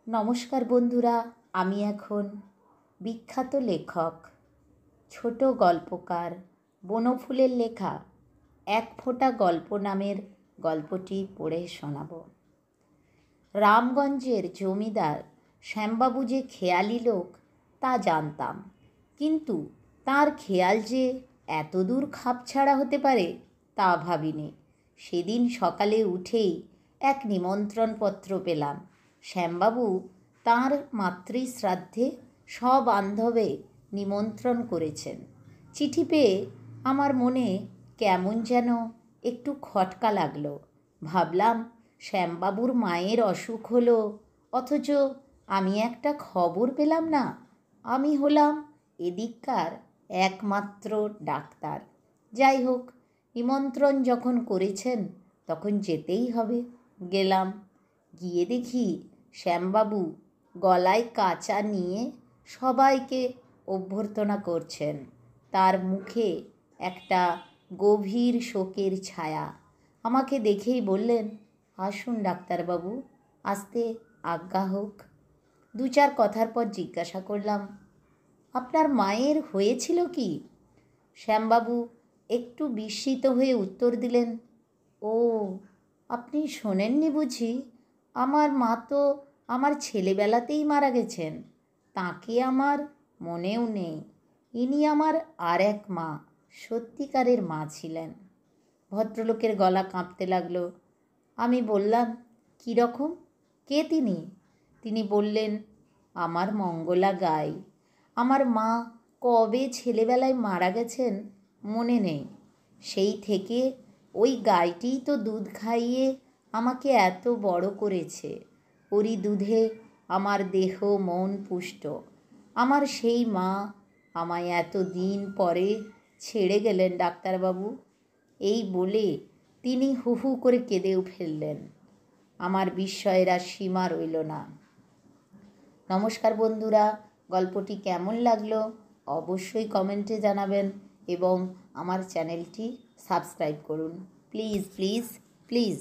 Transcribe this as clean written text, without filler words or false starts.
নমস্কার বন্ধুরা, আমি এখন বিখ্যাত লেখক, ছোট গল্পকার বনফুলের লেখা এক ফোঁটা গল্প নামের গল্পটি পড়ে শোনাব। রামগঞ্জের জমিদার শ্যামবাবু যে খেয়ালি লোক তা জানতাম, কিন্তু তার খেয়াল যে এত দূর খাপছাড়া হতে পারে তা ভাবিনি। সেদিন সকালে উঠেই এক নিমন্ত্রণপত্র পেলাম। শ্যামবাবু তাঁর মাতৃশ্রাদ্ধে সবান্ধবে নিমন্ত্রণ করেছেন। চিঠি পেয়ে আমার মনে কেমন যেন একটু খটকা লাগলো। ভাবলাম, শ্যামবাবুর মায়ের অসুখ হলো, অথচ আমি একটা খবর পেলাম না। আমি হলাম এদিককার একমাত্র ডাক্তার। যাই হোক, নিমন্ত্রণ যখন করেছেন তখন যেতেই হবে। গেলাম। গিয়ে দেখি শ্যামবাবু গলায় কাচা নিয়ে সবাইকে অভ্যর্থনা করছেন। তার মুখে একটা গভীর শোকের ছায়া। আমাকে দেখেই বললেন, আসুন ডাক্তারবাবু, আসতে আজ্ঞা হোক। দু চার কথার পর জিজ্ঞাসা করলাম, আপনার মায়ের হয়েছিল কি? শ্যামবাবু একটু বিস্মিত হয়ে উত্তর দিলেন, ও, আপনি শোনেননি বুঝি? আমার মা তো আমার ছেলেবেলাতেই মারা গেছেন। তাকে আমার মনেও নেই। ইনি আমার আর এক মা, সত্যিকারের মা ছিলেন। ভদ্রলোকের গলা কাঁপতে লাগলো। আমি বললাম, কীরকম, কে তিনি? তিনি বললেন, আমার মঙ্গলা গাই। আমার মা কবে ছেলেবেলায় মারা গেছেন মনে নেই। সেই থেকে ওই গাইটিই তো দুধ খাইয়ে আমাকে এত বড় করেছে। ওরই দুধে আমার দেহ মন পুষ্ট। আমার সেই মা আমায় এত দিন পরে ছেড়ে গেলেন ডাক্তারবাবু। এই বলে তিনি হু হু করে কেঁদেও ফেললেন। আমার বিস্ময়ের আর সীমা রইল না। নমস্কার বন্ধুরা, গল্পটি কেমন লাগলো অবশ্যই কমেন্টে জানাবেন এবং আমার চ্যানেলটি সাবস্ক্রাইব করুন। Please please please.